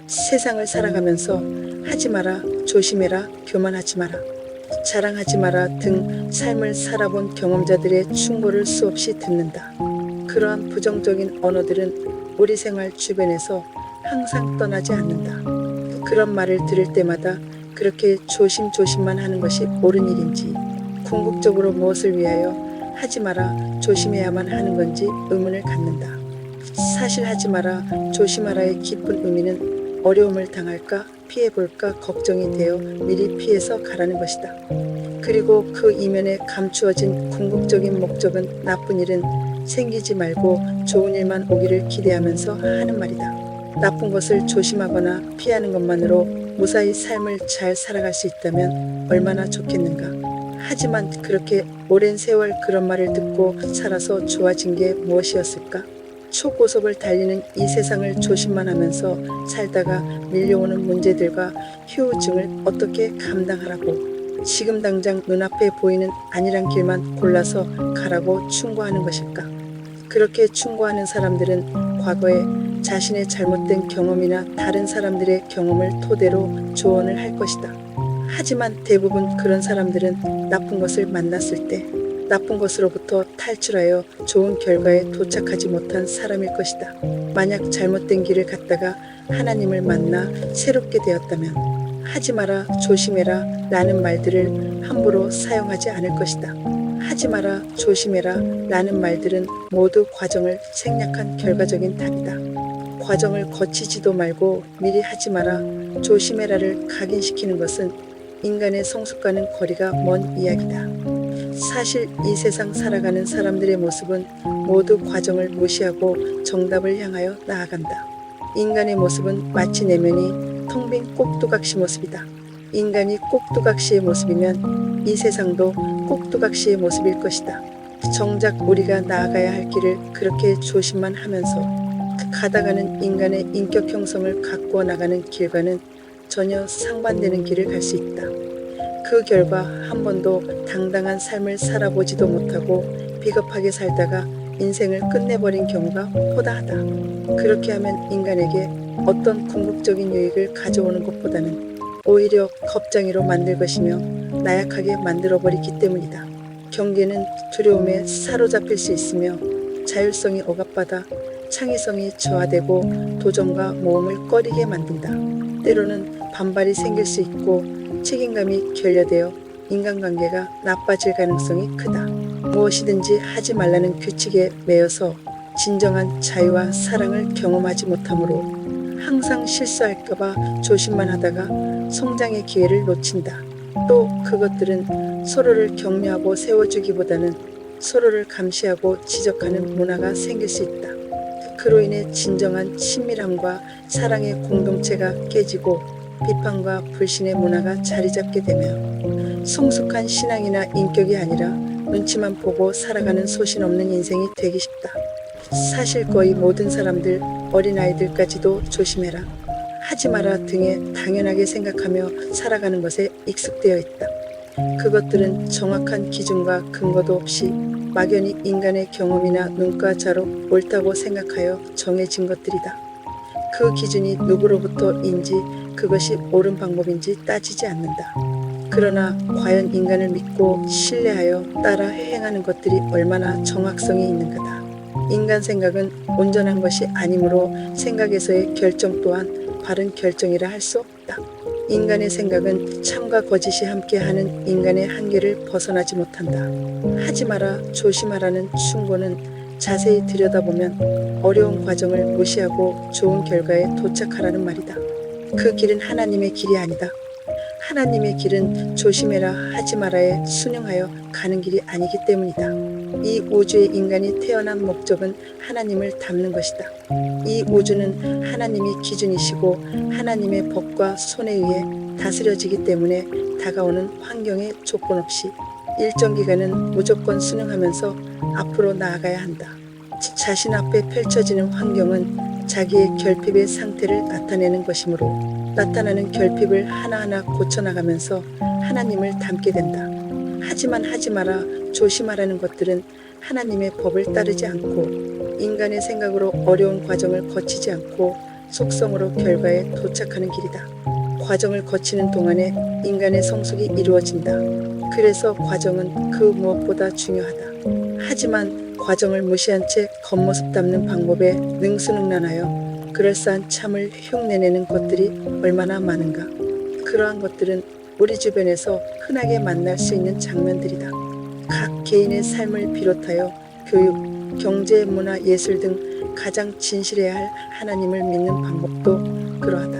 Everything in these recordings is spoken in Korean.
세상을 살아가면서 하지 마라, 조심해라, 교만하지 마라, 자랑하지 마라 등 삶을 살아본 경험자들의 충고를 수없이 듣는다. 그러한 부정적인 언어들은 우리 생활 주변에서 항상 떠나지 않는다. 그런 말을 들을 때마다 그렇게 조심조심만 하는 것이 옳은 일인지, 궁극적으로 무엇을 위하여 하지 마라, 조심해야만 하는 건지 의문을 갖는다. 사실 하지 마라, 조심하라의 깊은 의미는 어려움을 당할까, 피해볼까 걱정이 되어 미리 피해서 가라는 것이다. 그리고 그 이면에 감추어진 궁극적인 목적은 나쁜 일은 생기지 말고 좋은 일만 오기를 기대하면서 하는 말이다. 나쁜 것을 조심하거나 피하는 것만으로 무사히 삶을 잘 살아갈 수 있다면 얼마나 좋겠는가. 하지만 그렇게 오랜 세월 그런 말을 듣고 살아서 좋아진 게 무엇이었을까? 초고속을 달리는 이 세상을 조심만 하면서 살다가 밀려오는 문제들과 후유증을 어떻게 감당하라고, 지금 당장 눈앞에 보이는 안일한 길만 골라서 가라고 충고하는 것일까? 그렇게 충고하는 사람들은 과거에 자신의 잘못된 경험이나 다른 사람들의 경험을 토대로 조언을 할 것이다. 하지만 대부분 그런 사람들은 나쁜 것을 만났을 때 나쁜 것으로부터 탈출하여 좋은 결과에 도착하지 못한 사람일 것이다. 만약 잘못된 길을 갔다가 하나님을 만나 새롭게 되었다면 하지 마라, 조심해라 라는 말들을 함부로 사용하지 않을 것이다. 하지 마라, 조심해라 라는 말들은 모두 과정을 생략한 결과적인 답이다. 과정을 거치지도 말고 미리 하지 마라, 조심해라를 각인시키는 것은 인간의 성숙과는 거리가 먼 이야기다. 사실 이 세상 살아가는 사람들의 모습은 모두 과정을 무시하고 정답을 향하여 나아간다. 인간의 모습은 마치 내면이 텅 빈 꼭두각시 모습이다. 인간이 꼭두각시의 모습이면 이 세상도 꼭두각시의 모습일 것이다. 정작 우리가 나아가야 할 길을 그렇게 조심만 하면서 가다가는 인간의 인격 형성을 가꾸어 나가는 길과는 전혀 상반되는 길을 갈 수 있다. 그 결과 한 번도 당당한 삶을 살아보지도 못하고 비겁하게 살다가 인생을 끝내버린 경우가 호다하다. 그렇게 하면 인간에게 어떤 궁극적인 유익을 가져오는 것보다는 오히려 겁쟁이로 만들 것이며 나약하게 만들어버리기 때문이다. 경계는 두려움에 사로잡힐 수 있으며 자율성이 억압받아 창의성이 저하되고 도전과 모험을 꺼리게 만든다. 때로는 반발이 생길 수 있고 책임감이 결여되어 인간관계가 나빠질 가능성이 크다. 무엇이든지 하지 말라는 규칙에 매여서 진정한 자유와 사랑을 경험하지 못하므로 항상 실수할까봐 조심만 하다가 성장의 기회를 놓친다. 또 그것들은 서로를 격려하고 세워주기보다는 서로를 감시하고 지적하는 문화가 생길 수 있다. 그로 인해 진정한 친밀함과 사랑의 공동체가 깨지고 비판과 불신의 문화가 자리 잡게 되며 성숙한 신앙이나 인격이 아니라 눈치만 보고 살아가는 소신 없는 인생이 되기 쉽다. 사실 거의 모든 사람들, 어린아이들까지도 조심해라, 하지 마라 등에 당연하게 생각하며 살아가는 것에 익숙되어 있다. 그것들은 정확한 기준과 근거도 없이 막연히 인간의 경험이나 눈과자로 옳다고 생각하여 정해진 것들이다. 그 기준이 누구로부터인지 그것이 옳은 방법인지 따지지 않는다. 그러나 과연 인간을 믿고 신뢰하여 따라 행하는 것들이 얼마나 정확성이 있는가다. 인간 생각은 온전한 것이 아니므로 생각에서의 결정 또한 바른 결정이라 할 수 없다. 인간의 생각은 참과 거짓이 함께하는 인간의 한계를 벗어나지 못한다. 하지 마라, 조심하라는 충고는 자세히 들여다보면 어려운 과정을 무시하고 좋은 결과에 도착하라는 말이다. 그 길은 하나님의 길이 아니다. 하나님의 길은 조심해라, 하지 마라에 순응하여 가는 길이 아니기 때문이다. 이 우주의 인간이 태어난 목적은 하나님을 닮는 것이다. 이 우주는 하나님이 기준이시고 하나님의 법과 손에 의해 다스려지기 때문에 다가오는 환경에 조건 없이 일정 기간은 무조건 순응하면서 앞으로 나아가야 한다. 자신 앞에 펼쳐지는 환경은 자기의 결핍의 상태를 나타내는 것이므로 나타나는 결핍을 하나하나 고쳐나가면서 하나님을 닮게 된다. 하지만 하지 마라, 조심하라는 것들은 하나님의 법을 따르지 않고 인간의 생각으로 어려운 과정을 거치지 않고 속성으로 결과에 도착하는 길이다. 과정을 거치는 동안에 인간의 성숙이 이루어진다. 그래서 과정은 그 무엇보다 중요하다. 하지만 과정을 무시한 채 겉모습 담는 방법에 능수능란하여 그럴싸한 참을 흉내내는 것들이 얼마나 많은가. 그러한 것들은 우리 주변에서 흔하게 만날 수 있는 장면들이다. 각 개인의 삶을 비롯하여 교육, 경제, 문화, 예술 등 가장 진실해야 할 하나님을 믿는 방법도 그러하다.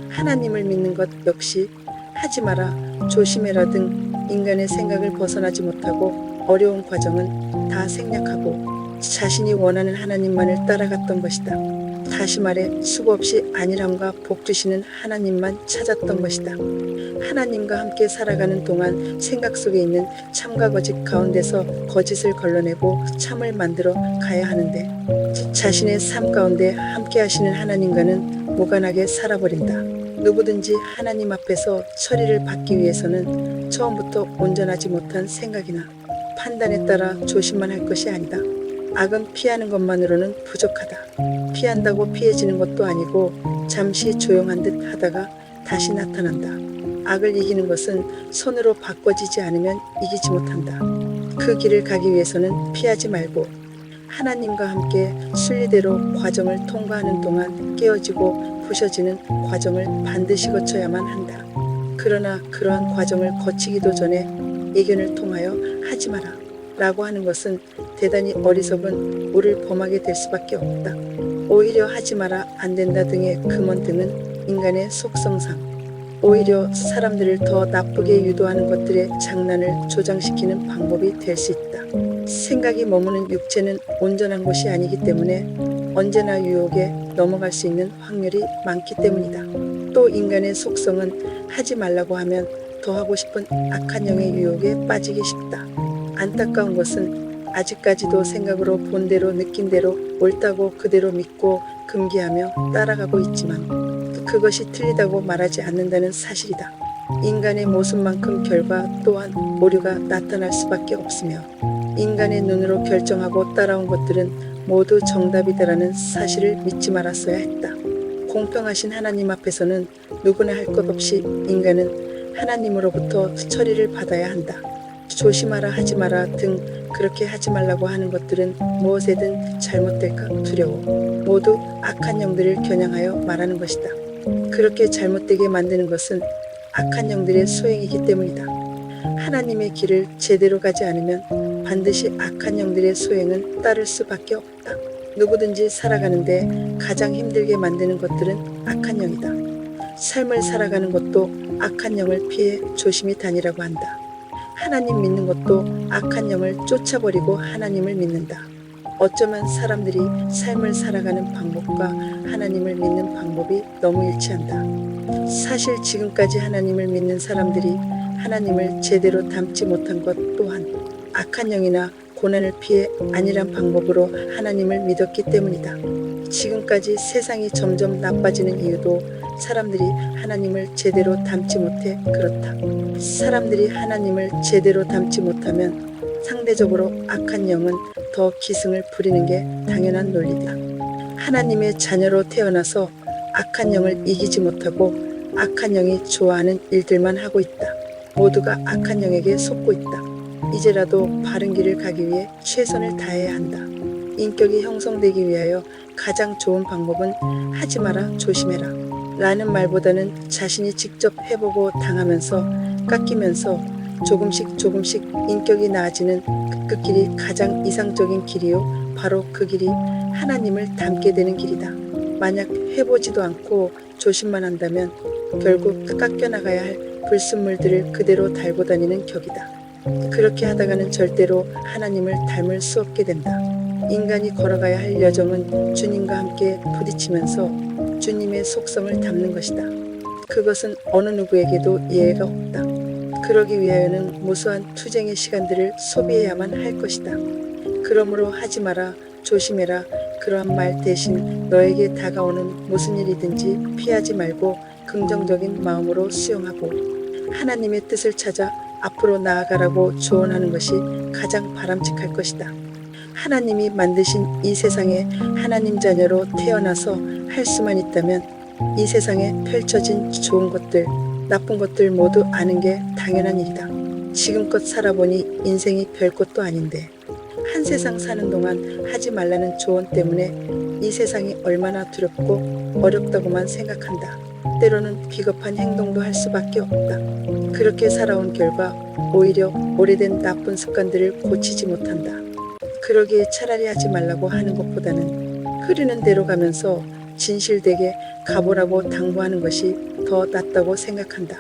하나님을 믿는 것 역시 하지 마라, 조심해라 등 인간의 생각을 벗어나지 못하고 어려운 과정은 다 생략하고 자신이 원하는 하나님만을 따라갔던 것이다. 다시 말해 수고없이 안일함과 복 주시는 하나님만 찾았던 것이다. 하나님과 함께 살아가는 동안 생각 속에 있는 참과 거짓 가운데서 거짓을 걸러내고 참을 만들어 가야 하는데 자신의 삶 가운데 함께 하시는 하나님과는 무관하게 살아버린다. 누구든지 하나님 앞에서 처리를 받기 위해서는 처음부터 온전하지 못한 생각이나 판단에 따라 조심만 할 것이 아니다. 악은 피하는 것만으로는 부족하다. 피한다고 피해지는 것도 아니고 잠시 조용한 듯 하다가 다시 나타난다. 악을 이기는 것은 손으로 바꿔지지 않으면 이기지 못한다. 그 길을 가기 위해서는 피하지 말고 하나님과 함께 순리대로 과정을 통과하는 동안 깨어지고 부셔지는 과정을 반드시 거쳐야만 한다. 그러나 그러한 과정을 거치기도 전에 예견을 통하여 하지 마라 라고 하는 것은 대단히 어리석은 우를 범하게 될 수밖에 없다. 오히려 하지 마라, 안 된다 등의 금원 등은 인간의 속성상 오히려 사람들을 더 나쁘게 유도하는 것들의 장난을 조장시키는 방법이 될 수 있다. 생각이 머무는 육체는 온전한 곳이 아니기 때문에 언제나 유혹에 넘어갈 수 있는 확률이 많기 때문이다. 또 인간의 속성은 하지 말라고 하면 더 하고 싶은 악한 영의 유혹에 빠지기 쉽다. 안타까운 것은 아직까지도 생각으로 본대로 느낀대로 옳다고 그대로 믿고 금기하며 따라가고 있지만 그것이 틀리다고 말하지 않는다는 사실이다. 인간의 모습만큼 결과 또한 오류가 나타날 수밖에 없으며 인간의 눈으로 결정하고 따라온 것들은 모두 정답이다라는 사실을 믿지 말았어야 했다. 공평하신 하나님 앞에서는 누구나 할 것 없이 인간은 하나님으로부터 처리를 받아야 한다. 조심하라, 하지 마라 등 그렇게 하지 말라고 하는 것들은 무엇에든 잘못될까 두려워 모두 악한 영들을 겨냥하여 말하는 것이다. 그렇게 잘못되게 만드는 것은 악한 영들의 소행이기 때문이다. 하나님의 길을 제대로 가지 않으면 반드시 악한 영들의 소행은 따를 수밖에 없다. 누구든지 살아가는데 가장 힘들게 만드는 것들은 악한 영이다. 삶을 살아가는 것도 악한 영을 피해 조심히 다니라고 한다. 하나님 믿는 것도 악한 영을 쫓아버리고 하나님을 믿는다. 어쩌면 사람들이 삶을 살아가는 방법과 하나님을 믿는 방법이 너무 일치한다. 사실 지금까지 하나님을 믿는 사람들이 하나님을 제대로 닮지 못한 것 또한 악한 영이나 고난을 피해 안일한 방법으로 하나님을 믿었기 때문이다. 지금까지 세상이 점점 나빠지는 이유도 사람들이 하나님을 제대로 닮지 못해 그렇다. 사람들이 하나님을 제대로 닮지 못하면 상대적으로 악한 영은 더 기승을 부리는 게 당연한 논리다. 하나님의 자녀로 태어나서 악한 영을 이기지 못하고 악한 영이 좋아하는 일들만 하고 있다. 모두가 악한 영에게 속고 있다. 이제라도 바른 길을 가기 위해 최선을 다해야 한다. 인격이 형성되기 위하여 가장 좋은 방법은 하지 마라, 조심해라 라는 말보다는 자신이 직접 해보고 당하면서 깎이면서 조금씩 인격이 나아지는 그 길이 가장 이상적인 길이요 바로 그 길이 하나님을 닮게 되는 길이다. 만약 해보지도 않고 조심만 한다면 결국 깎여나가야 할 불순물들을 그대로 달고 다니는 격이다. 그렇게 하다가는 절대로 하나님을 닮을 수 없게 된다. 인간이 걸어가야 할 여정은 주님과 함께 부딪히면서 주님의 속성을 담는 것이다. 그것은 어느 누구에게도 예외가 없다. 그러기 위하여는 무수한 투쟁의 시간들을 소비해야만 할 것이다. 그러므로 하지 마라, 조심해라 그러한 말 대신 너에게 다가오는 무슨 일이든지 피하지 말고 긍정적인 마음으로 수용하고 하나님의 뜻을 찾아 앞으로 나아가라고 조언하는 것이 가장 바람직할 것이다. 하나님이 만드신 이 세상에 하나님 자녀로 태어나서 할 수만 있다면 이 세상에 펼쳐진 좋은 것들, 나쁜 것들 모두 아는 게 당연한 일이다. 지금껏 살아보니 인생이 별것도 아닌데 한 세상 사는 동안 하지 말라는 조언 때문에 이 세상이 얼마나 두렵고 어렵다고만 생각한다. 때로는 비겁한 행동도 할 수밖에 없다. 그렇게 살아온 결과 오히려 오래된 나쁜 습관들을 고치지 못한다. 그러기에 차라리 하지 말라고 하는 것보다는 흐르는 대로 가면서 진실되게 가보라고 당부하는 것이 더 낫다고 생각한다.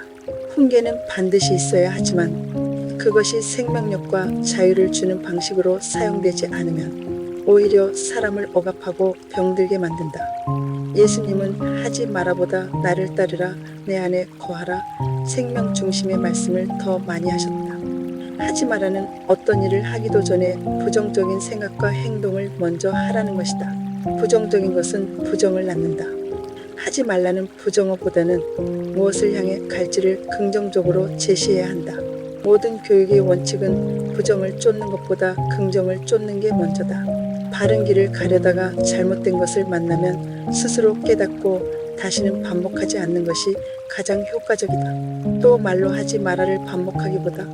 훈계는 반드시 있어야 하지만 그것이 생명력과 자유를 주는 방식으로 사용되지 않으면 오히려 사람을 억압하고 병들게 만든다. 예수님은 하지 마라보다 나를 따르라, 내 안에 거하라, 생명 중심의 말씀을 더 많이 하셨다. 하지 마라는 어떤 일을 하기도 전에 부정적인 생각과 행동을 먼저 하라는 것이다. 부정적인 것은 부정을 낳는다. 하지 말라는 부정어보다는 무엇을 향해 갈지를 긍정적으로 제시해야 한다. 모든 교육의 원칙은 부정을 쫓는 것보다 긍정을 쫓는 게 먼저다. 바른 길을 가려다가 잘못된 것을 만나면 스스로 깨닫고 다시는 반복하지 않는 것이 가장 효과적이다. 또 말로 하지 마라를 반복하기보다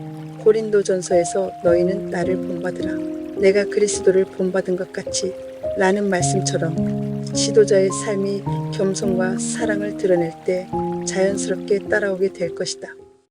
고린도전서에서 너희는 나를 본받으라, 내가 그리스도를 본받은 것 같이 라는 말씀처럼 지도자의 삶이 겸손과 사랑을 드러낼 때 자연스럽게 따라오게 될 것이다.